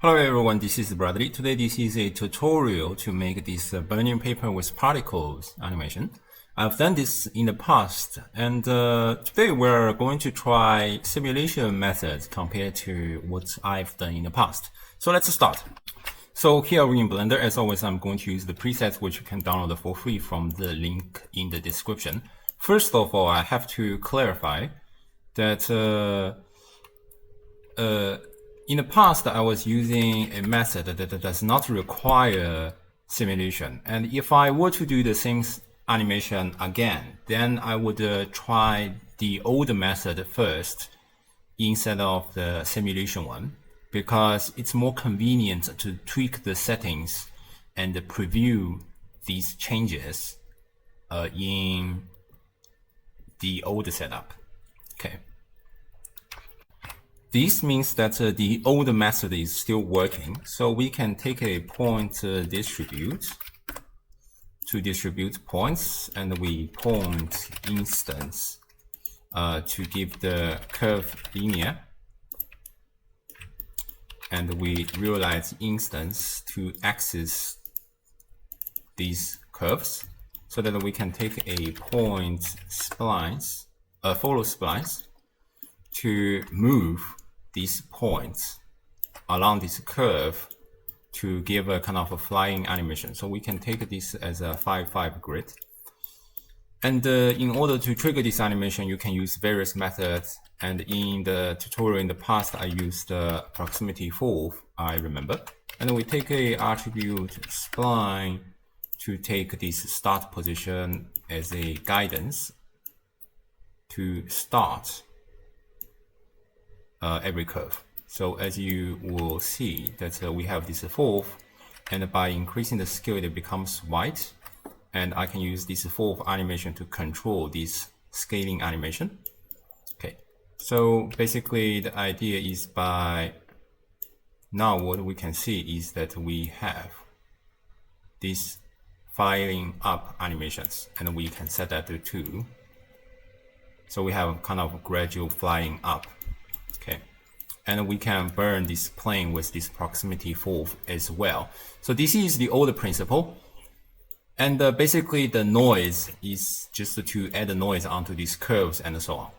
Hello everyone, this is Bradley. Today this is a tutorial to make this burning paper with particles animation. I've done this in the past, and today we're going to try simulation methods compared to what I've done in the past. So let's start. So here in Blender, as always, I'm going to use the presets which you can download for free from the link in the description. First of all, I have to clarify that in the past, I was using a method that does not require simulation. And if I were to do the same animation again, then I would try the old method first instead of the simulation one, because it's more convenient to tweak the settings and preview these changes in the old setup. Okay. This means that the old method is still working. So we can take a point distribute to distribute points, and we point instance to give the curve linear, and we realize instance to access these curves, so that we can take a point splice, a follow splice, to move these points along this curve to give a kind of a flying animation. So we can take this as a 5-5 grid. And in order to trigger this animation, you can use various methods. And in the tutorial in the past, I used proximity 4, I remember. And we take a attribute spline to take this start position as a guidance to start every curve. So as you will see that we have this fourth, and by increasing the scale it becomes white, and I can use this fourth animation to control this scaling animation. Okay, so basically the idea is by now what we can see is that we have these filing up animations, and we can set that to 2. So we have kind of gradual flying up. Okay, and we can burn this plane with this proximity 4 as well. So this is the old principle, and basically the noise is just to add the noise onto these curves and so on.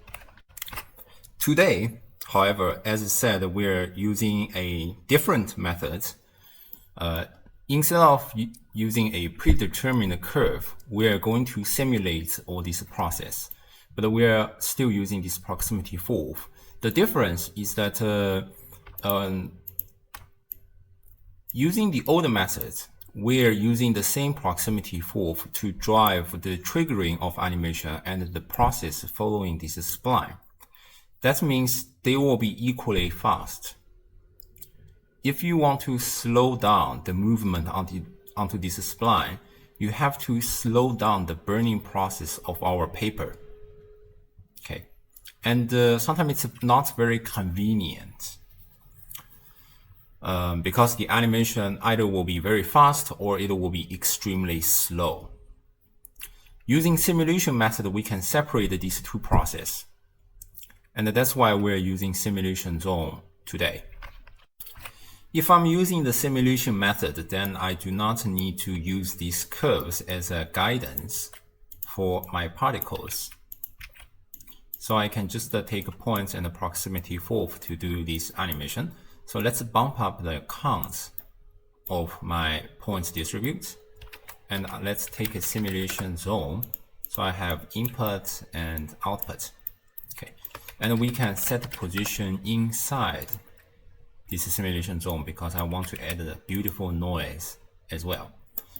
Today, however, as I said, we're using a different method. Instead of using a predetermined curve, we are going to simulate all this process, but we are still using this proximity 4. The difference is that using the older methods, we're using the same proximity 4 to drive the triggering of animation and the process following this spline. That means they will be equally fast. If you want to slow down the movement onto this spline, you have to slow down the burning process of our paper. Okay. And sometimes it's not very convenient because the animation either will be very fast or it will be extremely slow. Using simulation method, we can separate these two processes. And that's why we're using simulation zone today. If I'm using the simulation method, then I do not need to use these curves as a guidance for my particles. So I can just take points and the proximity 4 to do this animation. So let's bump up the counts of my points distribute, and let's take a simulation zone. So I have input and output. Okay, and we can set position inside this simulation zone because I want to add a beautiful noise as well.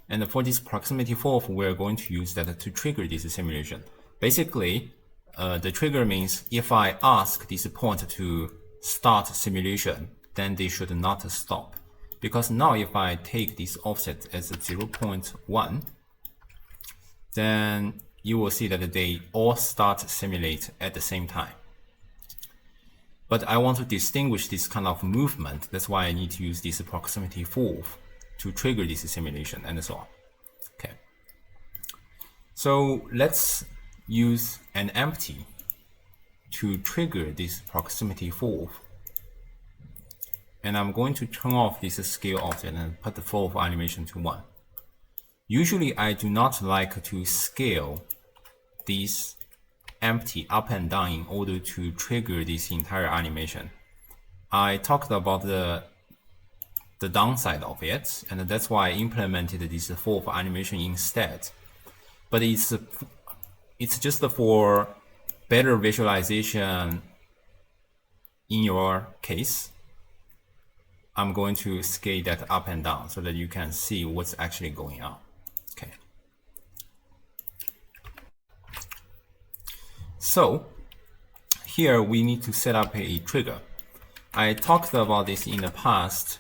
And for this proximity 4, we're going to use that to trigger this simulation. Basically, the trigger means if I ask this point to start simulation, then they should not stop. Because now if I take this offset as 0.1, then you will see that they all start simulate at the same time. But I want to distinguish this kind of movement. That's why I need to use this proximity 4 to trigger this simulation and so on. Okay. So let's use an empty to trigger this proximity 4. and I'm going to turn off this scale offset and put the flow of animation to 1. Usually I do not like to scale this empty up and down in order to trigger this entire animation. I talked about the downside of it, and that's why I implemented this flow of animation instead. But it's just for better visualization in your case. I'm going to scale that up and down so that you can see what's actually going on. Okay. So here we need to set up a trigger. I talked about this in the past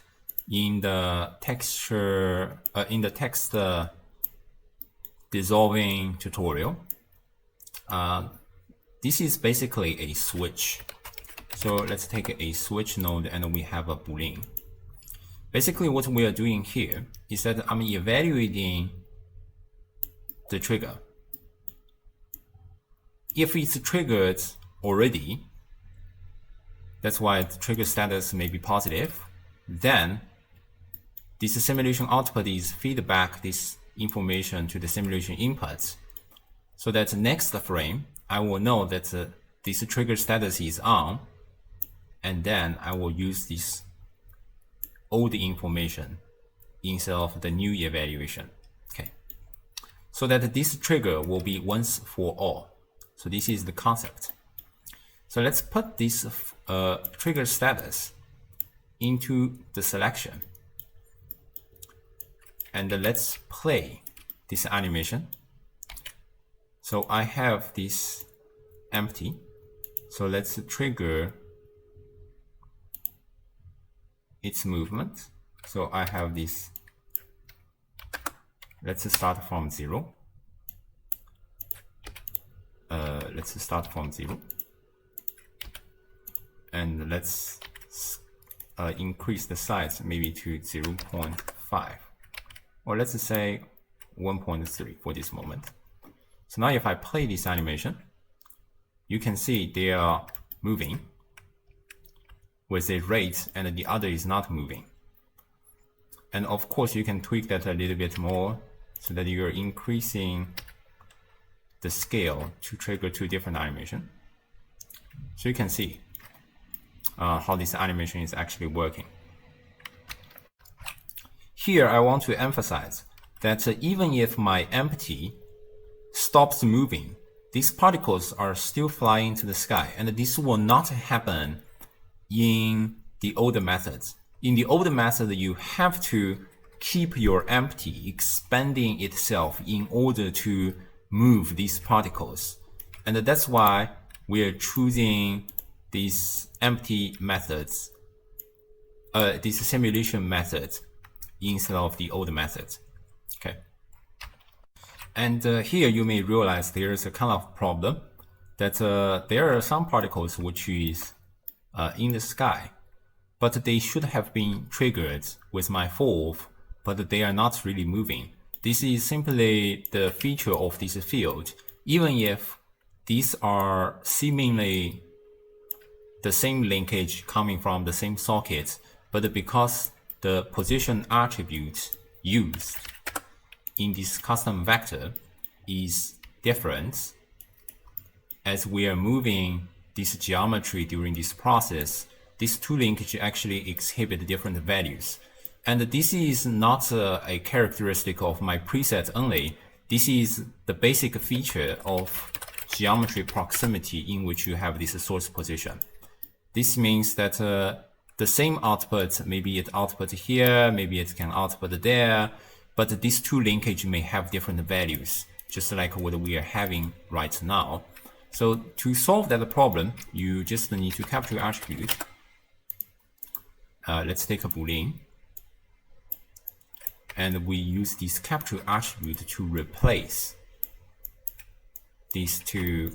in the texture text dissolving tutorial. This is basically a switch. So let's take a switch node and we have a boolean. Basically what we are doing here is that I'm evaluating the trigger. If it's triggered already, that's why the trigger status may be positive, then this simulation output is feedback this information to the simulation input, so that the next frame I will know that this trigger status is on, and then I will use this old information instead of the new evaluation. Okay, so that this trigger will be once for all. So this is the concept. So let's put this trigger status into the selection, and let's play this animation. So I have this empty, so let's trigger its movement. So I have this, let's start from 0. Let's start from 0, and let's increase the size maybe to 0.5, or let's say 1.3 for this moment. So now if I play this animation, you can see they are moving with a rate and the other is not moving. And of course you can tweak that a little bit more so that you're increasing the scale to trigger 2 different animations. So you can see how this animation is actually working. Here I want to emphasize that even if my empty stops moving, these particles are still flying to the sky, and this will not happen in the older methods. In the older method, you have to keep your empty expanding itself in order to move these particles, and that's why we are choosing these empty methods, this simulation method instead of the old methods. Okay, and here you may realize there is a kind of problem that there are some particles which is in the sky, but they should have been triggered with my FOV, but they are not really moving. This is simply the feature of this field. Even if these are seemingly the same linkage coming from the same socket, but because the position attribute used in this custom vector is different, as we are moving this geometry during this process, these 2 linkages actually exhibit different values. And this is not a characteristic of my preset only. This is the basic feature of geometry proximity in which you have this source position. This means that the same output, maybe it output here, maybe it can output there, but these 2 linkages may have different values, just like what we are having right now. So to solve that problem, you just need to capture attribute. Let's take a boolean, and we use this capture attribute to replace these 2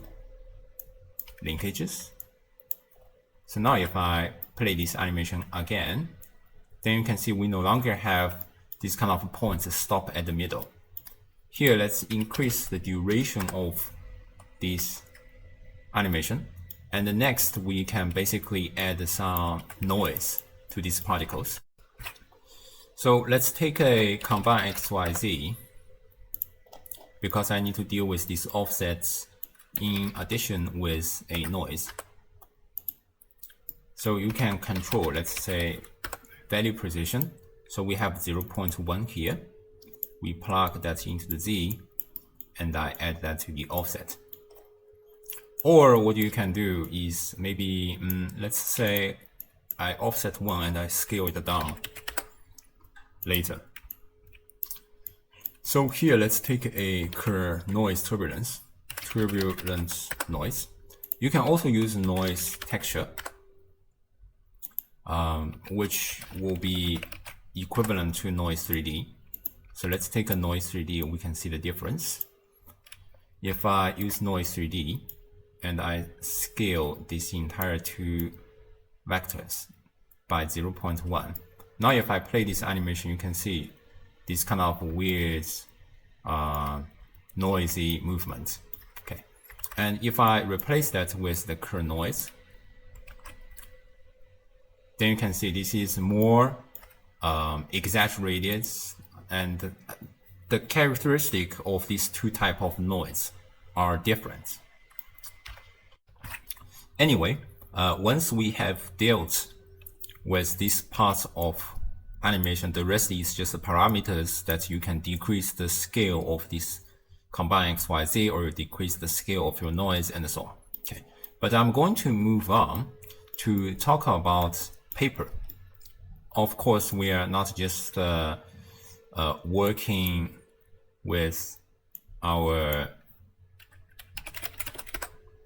linkages. So now if I play this animation again, then you can see we no longer have this kind of points that stop at the middle. Here, let's increase the duration of this animation, and next we can basically add some noise. to these particles. So let's take a combine XYZ, because I need to deal with these offsets in addition with a noise. So you can control, let's say, value precision. So we have 0.1 here. We plug that into the Z, and I add that to the offset. Or what you can do is maybe, let's say I offset 1 and I scale it down later. So here, let's take a curve noise turbulent noise. You can also use noise texture, which will be equivalent to noise 3D. So let's take a noise 3D, we can see the difference. If I use noise 3D and I scale this entire two vectors by 0.1, now if I play this animation, you can see this kind of weird noisy movement. Okay, and if I replace that with the curve noise, then you can see this is more exaggerated, and the characteristic of these two types of noise are different. Anyway, once we have dealt with this part of animation, the rest is just the parameters that you can decrease the scale of this combine XYZ or decrease the scale of your noise and so on. Okay, but I'm going to move on to talk about paper. Of course, we are not just working with our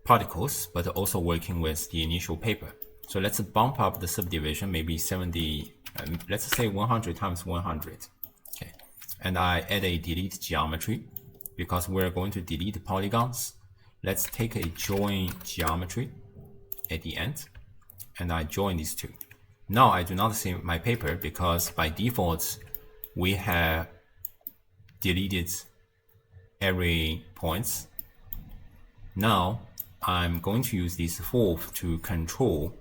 particles, but also working with the initial paper. So let's bump up the subdivision, maybe 70, let's say 100 times 100. Okay, and I add a delete geometry because we're going to delete polygons. Let's take a join geometry at the end, and I join these two. Now I do not see my paper because by default we have deleted every points. Now I'm going to use this fourth to control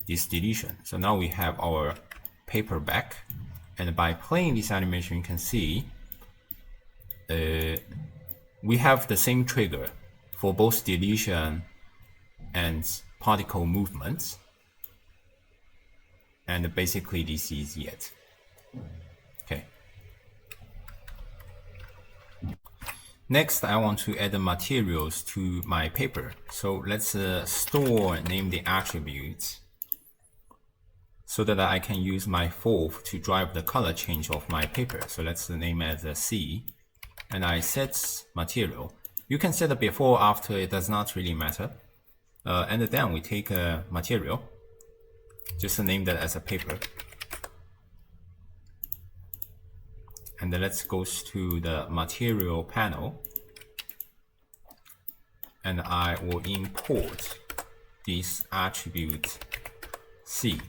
this deletion. So now we have our paper back, and by playing this animation, you can see we have the same trigger for both deletion and particle movements, and basically this is it. Okay. Next, I want to add the materials to my paper. So let's store name the attributes so that I can use my fourth to drive the color change of my paper. So let's name as a C, and I set material. You can set it before, after, it does not really matter. And then we take a material, just name that as a paper. And then let's go to the material panel, and I will import this attribute C,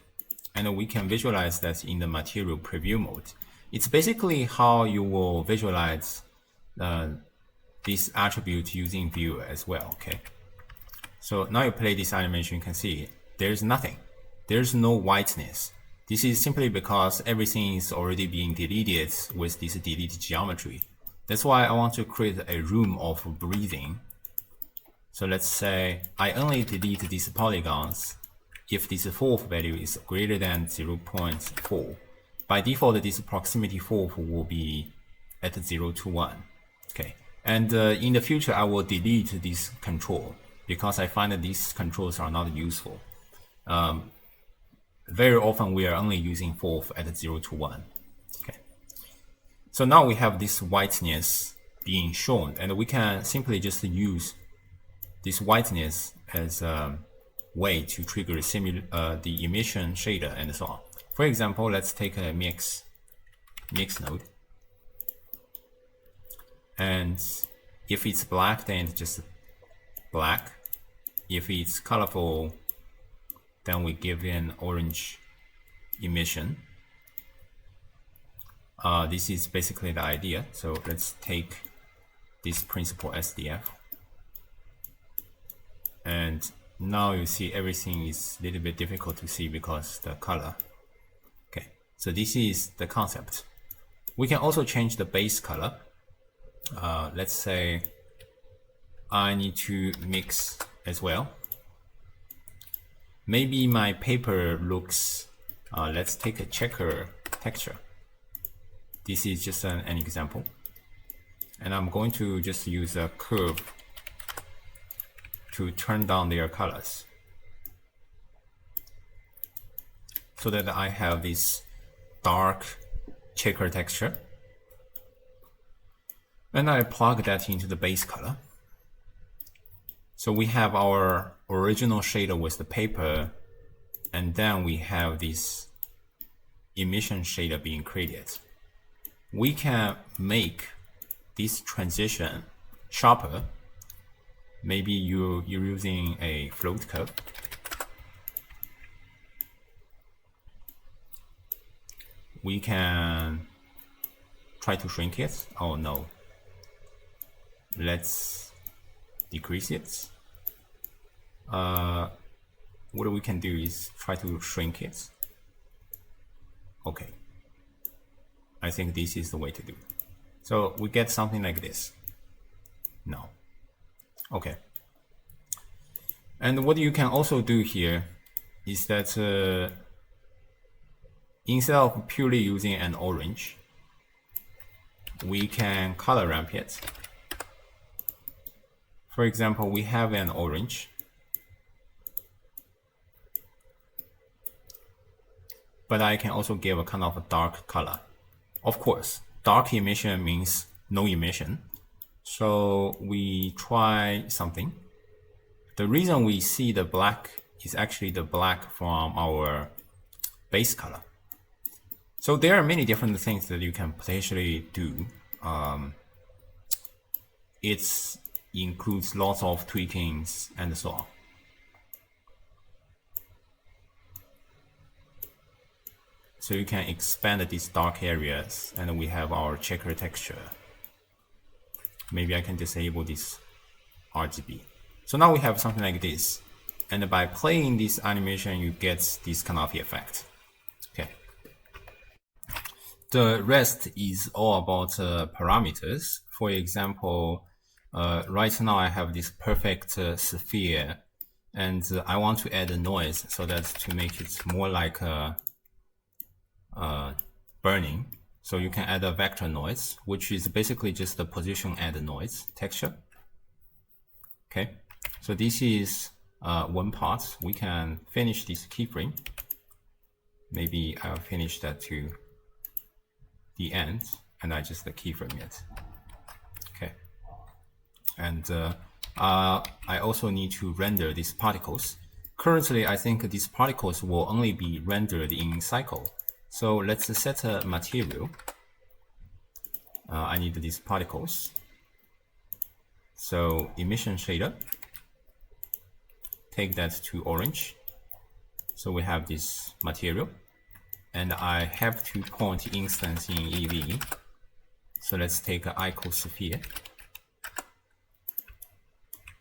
and we can visualize that in the material preview mode. It's basically how you will visualize this attribute using viewer as well. Okay, so now you play this animation, you can see there's nothing, there's no whiteness. This is simply because everything is already being deleted with this delete geometry. That's why I want to create a room of breathing. So let's say I only delete these polygons if this fourth value is greater than 0.4. By default, this proximity fourth will be at 0 to 1. Okay, and in the future, I will delete this control because I find that these controls are not useful. Very often we are only using fourth at 0 to 1. Okay, so now we have this whiteness being shown, and we can simply just use this whiteness as a way to trigger the emission shader and so on. For example, let's take a mix node, and if it's black, then it's just black. If it's colorful, then we give an orange emission. This is basically the idea. So let's take this principal SDF. And now you see everything is a little bit difficult to see because the color So this is the concept. We can also change the base color. Let's say I need to mix as well. Maybe my paper looks, let's take a checker texture. This is just an example. And I'm going to just use a curve to turn down their colors, so that I have this dark checker texture. And I plug that into the base color. So we have our original shader with the paper, and then we have this emission shader being created. We can make this transition sharper. Maybe you're using a float curve. We can try to shrink it. Oh no. Let's decrease it. What we can do is try to shrink it. Okay. I think this is the way to do. So we get something like this. No. Okay. And what you can also do here is that instead of purely using an orange, we can color ramp it. For example, we have an orange, but I can also give a kind of a dark color. Of course, dark emission means no emission. So we try something. The reason we see the black is actually the black from our base color. So there are many different things that you can potentially do. It includes lots of tweakings and so on. So you can expand these dark areas, and we have our checker texture. Maybe I can disable this RGB. So now we have something like this. And by playing this animation, you get this kind of effect. Okay. The rest is all about parameters. For example, right now I have this perfect sphere, and I want to add a noise so that to make it more like burning. So you can add a vector noise, which is basically just the position add noise texture. Okay, so this is one part. We can finish this keyframe. Maybe I'll finish that to the end, and I just keyframe it. Okay, and I also need to render these particles. Currently, I think these particles will only be rendered in cycle. So let's set a material. I need these particles. So emission shader, take that to orange. So we have this material, and I have to point instance in eevee. So let's take an icosphere.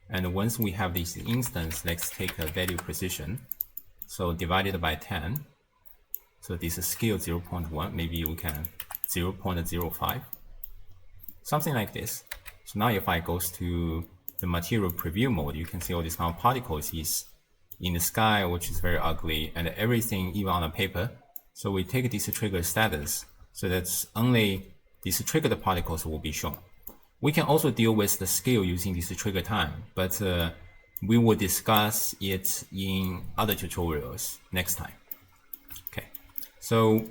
And once we have this instance, let's take a value precision. So divided by 10. So this is scale 0.1. Maybe we can 0.05. Something like this. So now if I go to the material preview mode, you can see all these kind of particles is in the sky, which is very ugly, and everything even on the paper. So we take this trigger status, so that's only these triggered particles will be shown. We can also deal with the scale using this trigger time, but we will discuss it in other tutorials next time. Okay, so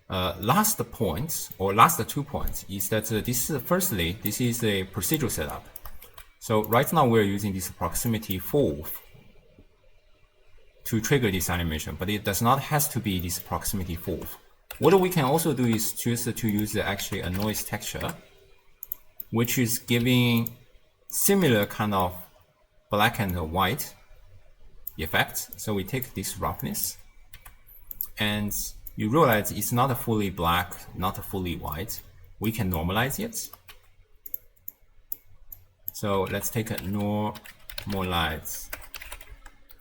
last point, or last 2 points, is that firstly, this is a procedural setup. So right now we're using this proximity fourth to trigger this animation, but it does not have to be this proximity fourth. What we can also do is choose to use actually a noise texture, which is giving similar kind of black and white effect. So we take this roughness, and you realize it's not fully black, not fully white. We can normalize it. So let's take a normalize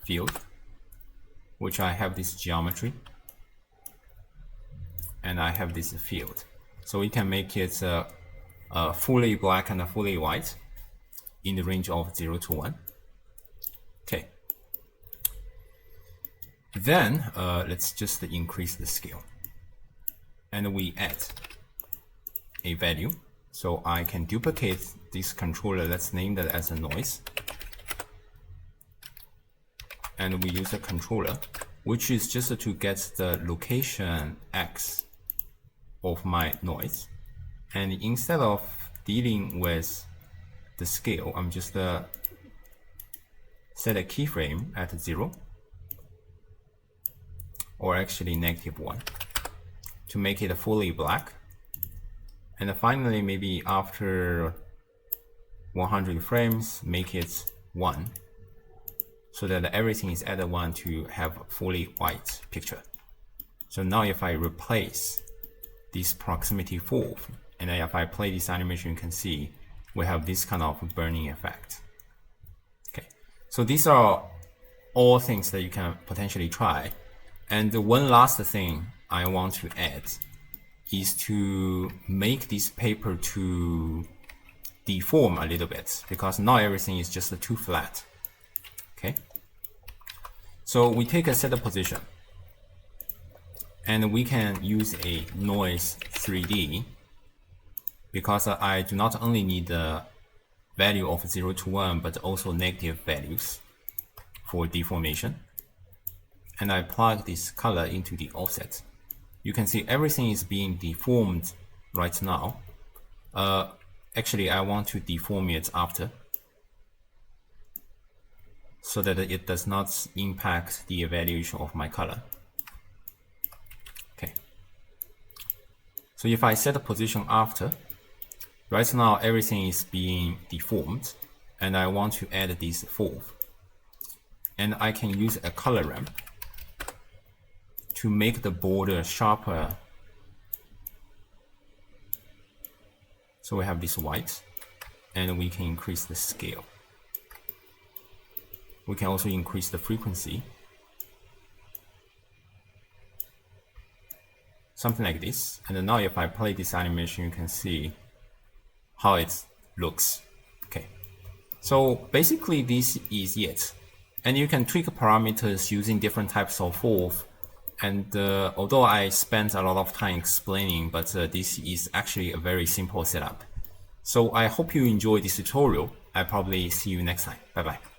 field, which I have this geometry. and I have this field. So we can make it fully black and fully white in the range of 0 to 1. Okay. Then let's just increase the scale. And we add a value. So I can duplicate this controller. Let's name that as a noise. And we use a controller, which is just to get the location X of my noise. And instead of dealing with the scale, I'm just set a keyframe at 0, or actually -1, to make it fully black. And finally, maybe after 100 frames, make it 1, so that everything is at 1 to have a fully white picture. So now if I replace this proximity fold, and if I play this animation, you can see we have this kind of burning effect. Okay, so these are all things that you can potentially try. And the one last thing I want to add is to make this paper to deform a little bit, because now everything is just too flat. Okay, so we take a set position, and we can use a noise 3D, because I do not only need the value of 0 to 1, but also negative values for deformation. And I plug this color into the offset. You can see everything is being deformed right now. Actually, I want to deform it after, so that it does not impact the evaluation of my color. Okay. So if I set a position after, right now everything is being deformed, and I want to add this fourth. And I can use a color ramp to make the border sharper. So we have this white, and we can increase the scale. We can also increase the frequency. Something like this. And now if I play this animation, you can see how it looks. Okay. So basically this is it. And you can tweak parameters using different types of fold. And although I spent a lot of time explaining, but this is actually a very simple setup. So I hope you enjoyed this tutorial. I'll probably see you next time. Bye bye.